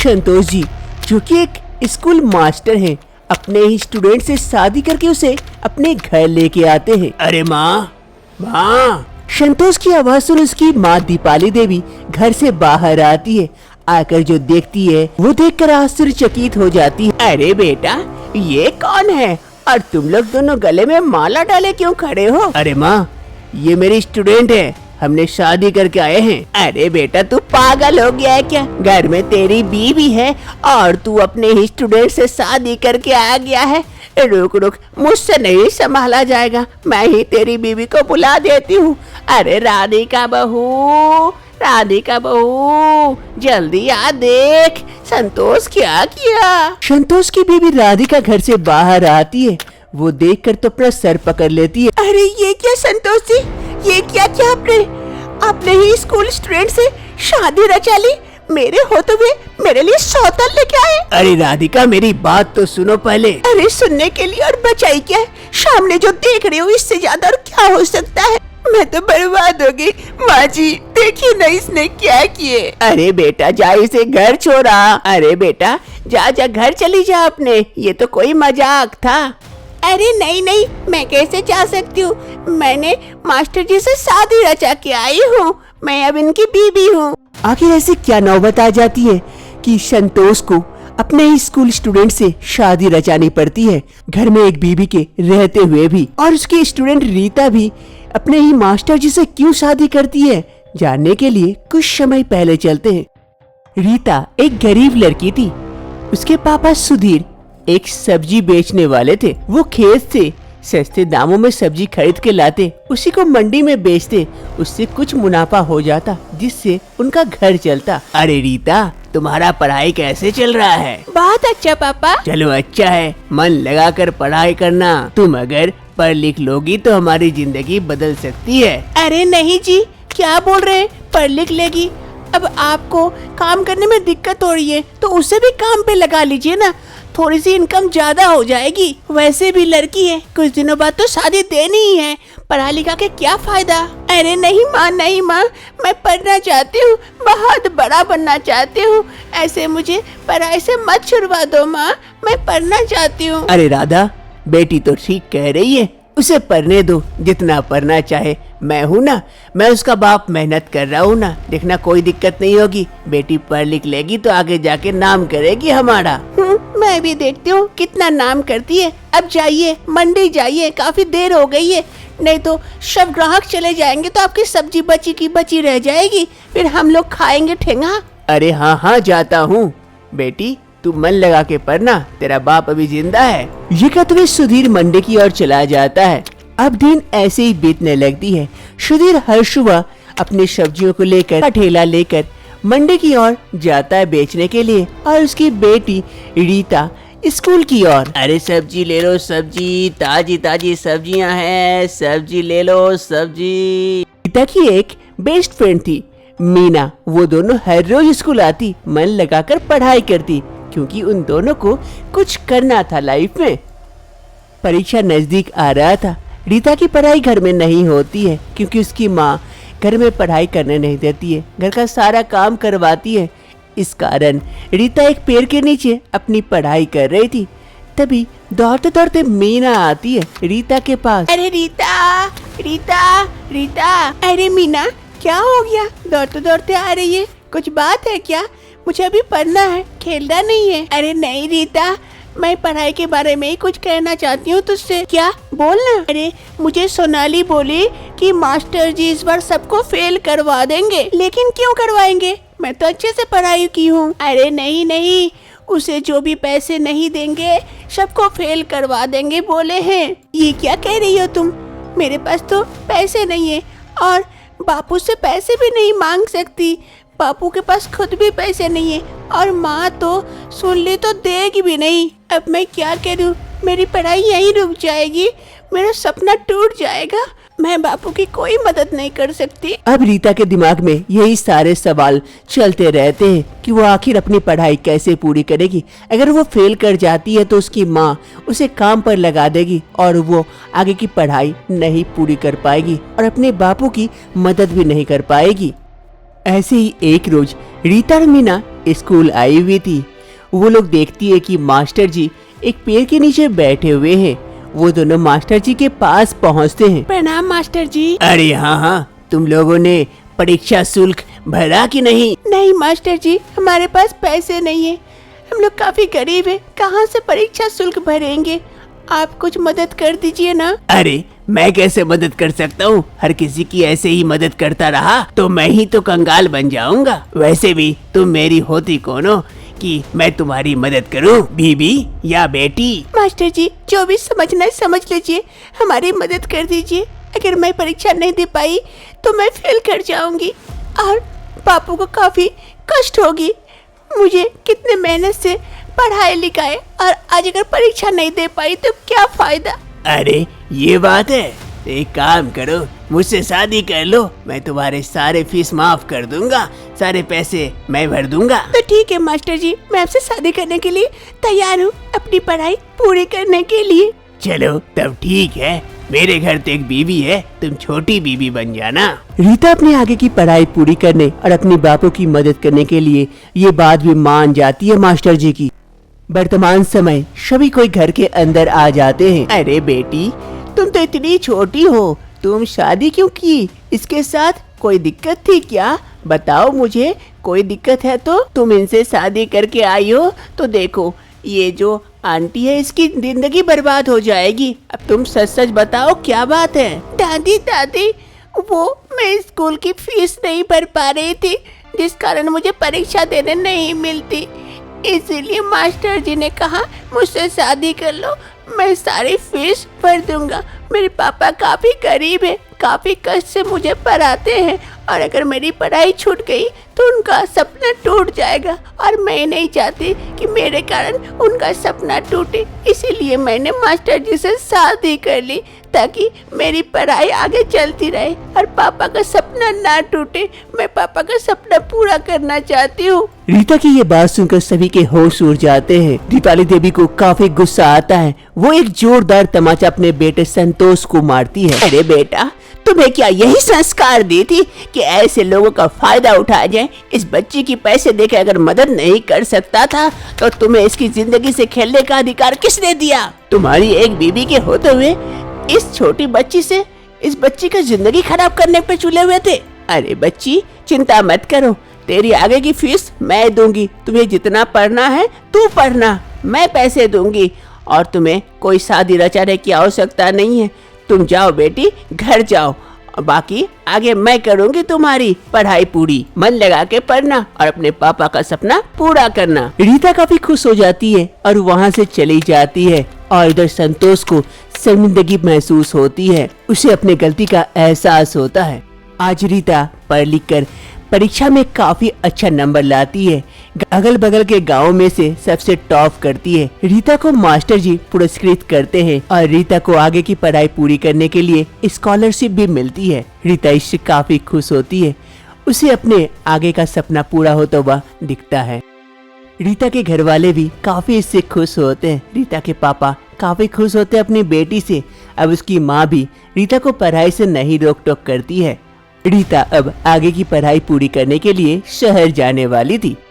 संतोष जी, जो कि एक स्कूल मास्टर हैं, अपने ही स्टूडेंट से शादी करके उसे अपने घर लेके आते हैं। अरे माँ, माँ! संतोष की आवाज सुन उसकी माँ दीपाली देवी घर से बाहर आती है। आकर जो देखती है वो देखकर आश्चर्यचकित हो जाती है। अरे बेटा, ये कौन है और तुम लोग दोनों गले में माला डाले क्यों खड़े हो? अरे माँ, ये मेरी स्टूडेंट है, हमने शादी करके आए हैं। अरे बेटा, तू पागल हो गया है क्या? घर में तेरी बीवी है और तू अपने ही स्टूडेंट से शादी करके आ गया है। रुक रुक, मुझसे नहीं संभाला जाएगा, मैं ही तेरी बीवी को बुला देती हूँ। अरे राधिका बहू, राधिका बहू, जल्दी आ देख, संतोष क्या किया। संतोष की बीवी राधिका घर से बाहर आती है। वो देखकर तो अपना सर पकड़ लेती है। अरे ये क्या संतोष जी, ये क्या किया आपने ही स्कूल स्टूडेंट से शादी रचा ली? मेरे होते हुए मेरे लिए सौतन लेके आए? अरे राधिका, मेरी बात तो सुनो पहले। अरे सुनने के लिए और बचाई क्या है? सामने जो देख रहे हो इससे ज्यादा और क्या हो सकता है? मैं तो बर्बाद हो गई। माँ जी, देखिए ना इसने क्या किए। अरे बेटा, जा इसे घर छोड़ा। अरे बेटा, जा जा घर चली जा अपने, ये तो कोई मजाक था। अरे नहीं नहीं, मैं कैसे जा सकती हूँ? मैंने मास्टर जी से शादी रचा के आई हूँ, मैं अब इनकी बीवी हूँ। आखिर ऐसी क्या नौबत आ जाती है कि संतोष को अपने ही स्कूल स्टूडेंट से शादी रचानी पड़ती है, घर में एक बीवी के रहते हुए भी। और उसकी स्टूडेंट रीता भी अपने ही मास्टर जी से क्यों शादी करती है, जानने के लिए कुछ समय पहले चलते हैं। रीता एक गरीब लड़की थी। उसके पापा सुधीर एक सब्जी बेचने वाले थे। वो खेत से सस्ते दामों में सब्जी खरीद के लाते, उसी को मंडी में बेचते, उससे कुछ मुनाफा हो जाता जिससे उनका घर चलता। अरे रीता, तुम्हारा पढ़ाई कैसे चल रहा है? बहुत अच्छा पापा। चलो अच्छा है, मन लगाकर पढ़ाई करना। तुम अगर पढ़ लिख लोगी तो हमारी जिंदगी बदल सकती है। अरे नहीं जी, क्या बोल रहे हैं, पढ़ लिख लेगी? अब आपको काम करने में दिक्कत हो रही है तो उसे भी काम पे लगा लीजिए ना, थोड़ी सी इनकम ज्यादा हो जाएगी। वैसे भी लड़की है, कुछ दिनों बाद तो शादी देनी ही है, पढ़ा लिखा के क्या फायदा। अरे नहीं माँ, नहीं माँ, मैं पढ़ना चाहती हूँ, बहुत बड़ा बनना चाहती हूँ, ऐसे मुझे पढ़ाई से मत छुड़वा दो माँ, मैं पढ़ना चाहती हूँ। अरे राधा, बेटी तो ठीक कह रही है, उसे पढ़ने दो, जितना पढ़ना चाहे। मैं हूँ ना, मैं उसका बाप, मेहनत कर रहा हूँ ना, देखना कोई दिक्कत नहीं होगी। बेटी पढ़ लिख लेगी तो आगे जाके नाम करेगी हमारा। मैं भी देखती हूँ कितना नाम करती है। अब जाइए, मंडी जाइए, काफी देर हो गई है, नहीं तो सब ग्राहक चले जाएंगे तो आपकी सब्जी बची की बची रह जाएगी, फिर हम लोग खाएंगे ठेंगा। अरे हाँ हाँ, जाता हूँ। बेटी तू मन लगा के पढ़ना, तेरा बाप अभी जिंदा है। ये कहते हुए सुधीर मंडी की ओर चला जाता है। अब दिन ऐसे ही बीतने लगती है। सुधीर हर सुबह अपनी सब्जियों को लेकर ठेला लेकर मंडी की ओर जाता है बेचने के लिए, और उसकी बेटी रीता स्कूल की ओर। अरे सब्जी ले लो, सब्जी, ताजी ताजी सब्जियां हैं, सब्जी ले लो, सब्जी। रीता की एक बेस्ट फ्रेंड थी मीना। वो दोनों हर रोज स्कूल आती, मन लगाकर पढ़ाई करती, क्योंकि उन दोनों को कुछ करना था लाइफ में। परीक्षा नजदीक आ रहा था। रीता की पढ़ाई घर में नहीं होती है क्योंकि उसकी माँ घर में पढ़ाई करने नहीं देती है, घर का सारा काम करवाती है। इस कारण रीता एक पेड़ के नीचे अपनी पढ़ाई कर रही थी। तभी दौड़ते दौड़ते मीना आती है रीता के पास। अरे रीता, रीता, रीता। अरे मीना, क्या हो गया, दौड़ते दौड़ते आ रही है? कुछ बात है क्या? मुझे अभी पढ़ना है, खेलना नहीं है। अरे नहीं रीता, मैं पढ़ाई के बारे में ही कुछ कहना चाहती हूँ तुझसे। क्या? बोलना। अरे मुझे सोनाली बोली कि मास्टर जी इस बार सबको फेल करवा देंगे। लेकिन क्यों करवाएंगे? मैं तो अच्छे से पढ़ाई की हूँ। अरे नहीं नहीं, उसे जो भी पैसे नहीं देंगे सबको फेल करवा देंगे बोले हैं। ये क्या कह रही हो तुम? मेरे पास तो पैसे नहीं है और बापू से पैसे भी नहीं मांग सकती। बापू के पास खुद भी पैसे नहीं है और माँ तो सुन ली तो देगी भी नहीं। अब मैं क्या करूँ? मेरी पढ़ाई यहीं रुक जाएगी, मेरा सपना टूट जाएगा, मैं बापू की कोई मदद नहीं कर सकती। अब रीता के दिमाग में यही सारे सवाल चलते रहते हैं कि वो आखिर अपनी पढ़ाई कैसे पूरी करेगी। अगर वो फेल कर जाती है तो उसकी माँ उसे काम पर लगा देगी और वो आगे की पढ़ाई नहीं पूरी कर पाएगी और अपने बापू की मदद भी नहीं कर पाएगी। ऐसे ही एक रोज रीता और मीना स्कूल आई हुई थी। वो लोग देखती है कि मास्टर जी एक पेड़ के नीचे बैठे हुए हैं। वो दोनों मास्टर जी के पास पहुंचते हैं। प्रणाम मास्टर जी। अरे हाँ, तुम लोगों ने परीक्षा शुल्क भरा कि नहीं? नहीं मास्टर जी, हमारे पास पैसे नहीं है, हम लोग काफी गरीब है, कहाँ से परीक्षा शुल्क भरेंगे, आप कुछ मदद कर दीजिए ना। अरे मैं कैसे मदद कर सकता हूँ? हर किसी की ऐसे ही मदद करता रहा तो मैं ही तो कंगाल बन जाऊंगा। वैसे भी तुम मेरी होती कौन हो कि मैं तुम्हारी मदद करूं, बीबी या बेटी? मास्टर जी, जो भी समझना है समझ लीजिए, हमारी मदद कर दीजिए। अगर मैं परीक्षा नहीं दे पाई तो मैं फेल कर जाऊंगी और पापा को काफी कष्ट होगी। मुझे कितने मेहनत से पढ़ाई लिखाए और आज अगर परीक्षा नहीं दे पाई तो क्या फायदा। अरे ये बात है, एक काम करो, मुझसे शादी कर लो, मैं तुम्हारे सारे फीस माफ कर दूंगा, सारे पैसे मैं भर दूंगा। तो ठीक है मास्टर जी, मैं आपसे शादी करने के लिए तैयार हूँ, अपनी पढ़ाई पूरी करने के लिए। चलो तब ठीक है, मेरे घर तो एक बीवी है, तुम छोटी बीवी बन जाना। रीता अपने आगे की पढ़ाई पूरी करने और अपने बापू की मदद करने के लिए ये बात भी मान जाती है मास्टर जी की। वर्तमान समय सभी कोई घर के अंदर आ जाते हैं। अरे बेटी, तुम तो इतनी छोटी हो, तुम शादी क्यों की? इसके साथ कोई दिक्कत थी क्या? बताओ मुझे, कोई दिक्कत है तो तुम इनसे शादी करके आई हो तो देखो ये जो आंटी है इसकी जिंदगी बर्बाद हो जाएगी। अब तुम सच सच बताओ क्या बात है? दादी, वो मैं स्कूल की फीस नहीं भर पा रही थी, जिस कारण मुझे परीक्षा देने नहीं मिलती, इसीलिए मास्टर जी ने कहा मुझसे शादी कर लो, मैं सारी फीस भर दूंगा। मेरे पापा काफी गरीब है, काफी कष्ट से मुझे पढ़ाते हैं और अगर मेरी पढ़ाई छूट गई तो उनका सपना टूट जाएगा और मैं नहीं चाहती कि मेरे कारण उनका सपना टूटे, इसीलिए मैंने मास्टर जी से शादी कर ली ताकि मेरी पढ़ाई आगे चलती रहे और पापा का सपना ना टूटे। मैं पापा का सपना पूरा करना चाहती हूँ। रीता की ये बात सुनकर सभी के होश उड़ जाते हैं। दीपाली देवी को काफी गुस्सा आता है। वो एक जोरदार तमाचा अपने बेटे संतोष को मारती है। अरे बेटा, तुम्हें क्या यही संस्कार दी थी कि ऐसे लोगों का फायदा उठाया जाए? इस बच्ची की पैसे देके अगर मदद नहीं कर सकता था तो तुम्हें इसकी जिंदगी से खेलने का अधिकार किसने दिया? तुम्हारी एक बीवी के होते हुए इस छोटी बच्ची से इस बच्ची का जिंदगी खराब करने पे चुले हुए थे। अरे बच्ची, चिंता मत करो, तेरी आगे की फीस मैं दूंगी, तुम्हें जितना पढ़ना है तू पढ़ना, मैं पैसे दूंगी और तुम्हें कोई शादी रचाने की आवश्यकता नहीं है। तुम जाओ बेटी, घर जाओ, बाकी आगे मैं करूंगी तुम्हारी पढ़ाई पूरी। मन लगा के पढ़ना और अपने पापा का सपना पूरा करना। रीता काफी खुश हो जाती है और वहाँ से चली जाती है और इधर संतोष को शर्मिंदगी महसूस होती है। उसे अपने गलती का एहसास होता है। आज रीता पढ़ लिख कर परीक्षा में काफी अच्छा नंबर लाती है, अगल बगल के गांव में से सबसे टॉप करती है। रीता को मास्टर जी पुरस्कृत करते हैं और रीता को आगे की पढ़ाई पूरी करने के लिए स्कॉलरशिप भी मिलती है। रीता इससे काफी खुश होती है, उसे अपने आगे का सपना पूरा होता हुआ दिखता है। रीता के घर वाले भी काफी इससे खुश होते हैं। रीता के पापा काफी खुश होते हैं अपनी बेटी से। अब उसकी माँ भी रीता को पढ़ाई से नहीं रोक टोक करती है। रीता अब आगे की पढ़ाई पूरी करने के लिए शहर जाने वाली थी।